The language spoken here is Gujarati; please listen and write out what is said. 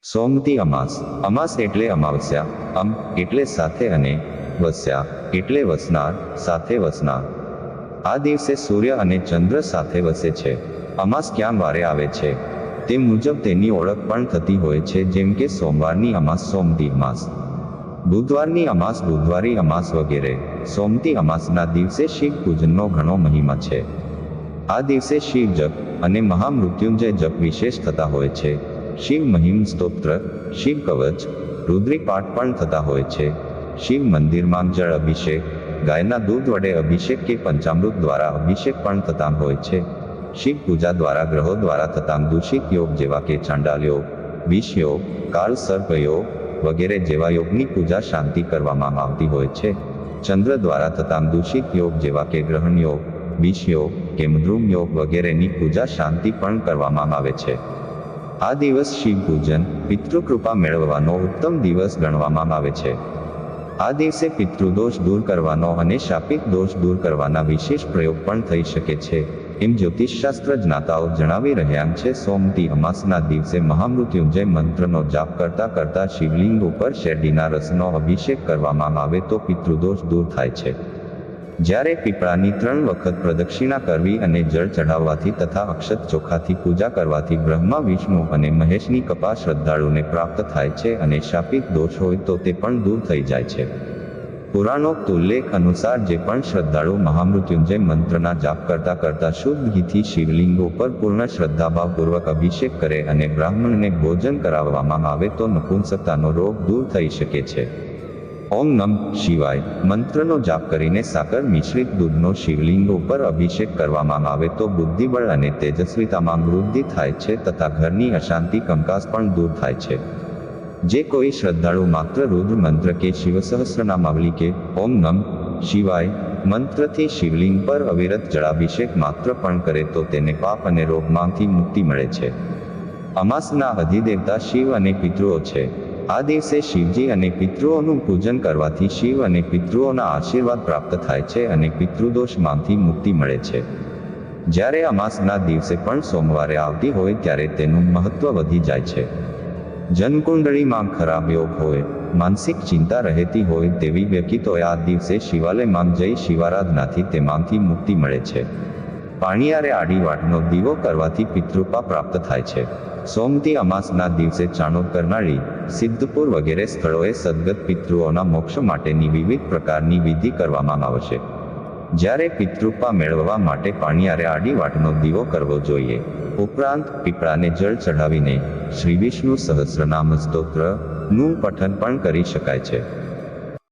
સોમતી અમાસ. અમાસ એટલે અમાવસ્યા, અમ એટલે સાથે અને વસ્યા એટલે વસનાર, સાથે વસનાર. આ દિવસે સૂર્ય અને ચંદ્ર સાથે વસે છે. અમાસ ક્યાં વારે આવે છે તે મુજબ તેની ઓળખ પણ થતી હોય છે, જેમ કે સોમવારની અમાસ સોમતી અમાસ, બુધવારની અમાસ બુધવારી અમાસ વગેરે. સોમતી અમાસના દિવસે શિવ પૂજનનો ઘણો મહિમા છે. આ દિવસે શિવ જપ અને મહામૃત્યુંજય જપ વિશેષ થતા હોય છે. શિવ મહિમ સ્તોત્ર, શિવ કવચ, રુદ્રી પાઠ પણ થતા હોય છે. શિવ મંદિરમાં જળ અભિષેક, ગાયના દૂધ વડે અભિષેક કે પંચામૃત દ્વારા અભિષેક પણ થતા હોય છે. શિવ પૂજા દ્વારા ગ્રહો દ્વારા થતા દૂષિત યોગ જેવા કે ચાંડાલ યોગ, વિષ યોગ, કાળ સર્પ યોગ વગેરે જેવા યોગની પૂજા શાંતિ કરવામાં આવતી હોય છે. ચંદ્ર દ્વારા થતા દૂષિત યોગ જેવા કે ગ્રહણ યોગ, વિષ યોગ, કેમદ્રુમ યોગ વગેરેની પૂજા શાંતિ પણ કરવામાં આવે છે. આ દિવસ શિવ પૂજન, પિતૃકૃપા મેળવવાનો ઉત્તમ દિવસ ગણવામાં આવે છે. આ દિવસે પિતૃદોષ દૂર કરવાનો અને શાપિત દોષ દૂર કરવાના વિશેષ પ્રયોગ પણ થઈ શકે છે, એમ જ્યોતિષશાસ્ત્ર જ્ઞાતાઓ જણાવી રહ્યા છે. સોમતી અમાસના દિવસે મહામૃત્યુંજય મંત્રનો જાપ કરતા કરતા શિવલિંગ ઉપર શેરડીના રસનો અભિષેક કરવામાં આવે તો પિતૃદોષ દૂર થાય છે. જ્યારે પીપળાની 3 વખત પ્રદક્ષિણા કરવી અને જળ ચઢાવવાથી તથા અક્ષત ચોખાથી પૂજા કરવાથી બ્રહ્મા વિષ્ણુ અને મહેશની કૃપા શ્રદ્ધાળુને પ્રાપ્ત થાય છે અને શાપિત દોષ હોય તો તે પણ દૂર થઈ જાય છે. પુરાણોક્ત ઉલ્લેખ અનુસાર જે પણ શ્રદ્ધાળુ મહામૃત્યુંજય મંત્રના જાપ કરતા કરતા શુદ્ધ ઘીથી શિવલિંગ ઉપર પૂર્ણ શ્રદ્ધાભાવપૂર્વક અભિષેક કરે અને બ્રાહ્મણને ભોજન કરાવવામાં આવે તો નપુંસકતાનો રોગ દૂર થઈ શકે છે. ઓમ નમ શિવાય મંત્રનો જાપ કરીને સાકર મિશ્રિત દૂધનો શિવલિંગ ઉપર અભિષેક કરવામાં આવે તો બુદ્ધિબળ અને તેજસ્વીતામાં વૃદ્ધિ થાય છે તથા ઘરની અશાંતિ કંકાસ પણ દૂર થાય છે. જે કોઈ શ્રદ્ધાળુ માત્ર રુદ્ર મંત્ર કે શિવસહસ્રનામાવલી કે ઓમ નમ શિવાય મંત્રથી શિવલિંગ પર અવિરત જળાભિષેક માત્ર પણ કરે તો તેને પાપ અને રોગમાંથી મુક્તિ મળે છે. અમાસના અધિદેવતા શિવ અને પિતૃઓ છે. આ દિવસે શિવજી અને પિતૃઓનું પૂજન કરવાથી શિવ અને પિતૃઓના આશીર્વાદ પ્રાપ્ત થાય છે અને પિતૃદોષમાંથી મુક્તિ મળે છે. જ્યારે અમાસના દિવસે પણ સોમવારે આવતી હોય ત્યારે તેનું મહત્વ વધી જાય છે. જન્મકુંડળીમાં ખરાબ યોગ હોય, માનસિક ચિંતા રહેતી હોય તેવી વ્યક્તિઓએ આ દિવસે શિવાલયમાં જઈ શિવારાધનાથી તેમાંથી મુક્તિ મળે છે. પાણિયારે આડી વાટનો દીવો કરવાથી પિતૃકૃપા પ્રાપ્ત થાય છે. સોમતી અમાસના દિવસે ચાણોદ, કરનાળી, સિદ્ધપુર વગેરે સ્થળોએ સદગત પિતૃઓના મોક્ષ માટેની વિવિધ પ્રકારની વિધિ કરવામાં આવશે. જ્યારે પિતૃકૃપા મેળવવા માટે પાણિયારે આડી વાટનો દીવો કરવો જોઈએ. ઉપરાંત પીપળાને જળ ચઢાવીને શ્રી વિષ્ણુ સહસ્રનામ સ્તોત્રનું પઠન પણ કરી શકાય છે.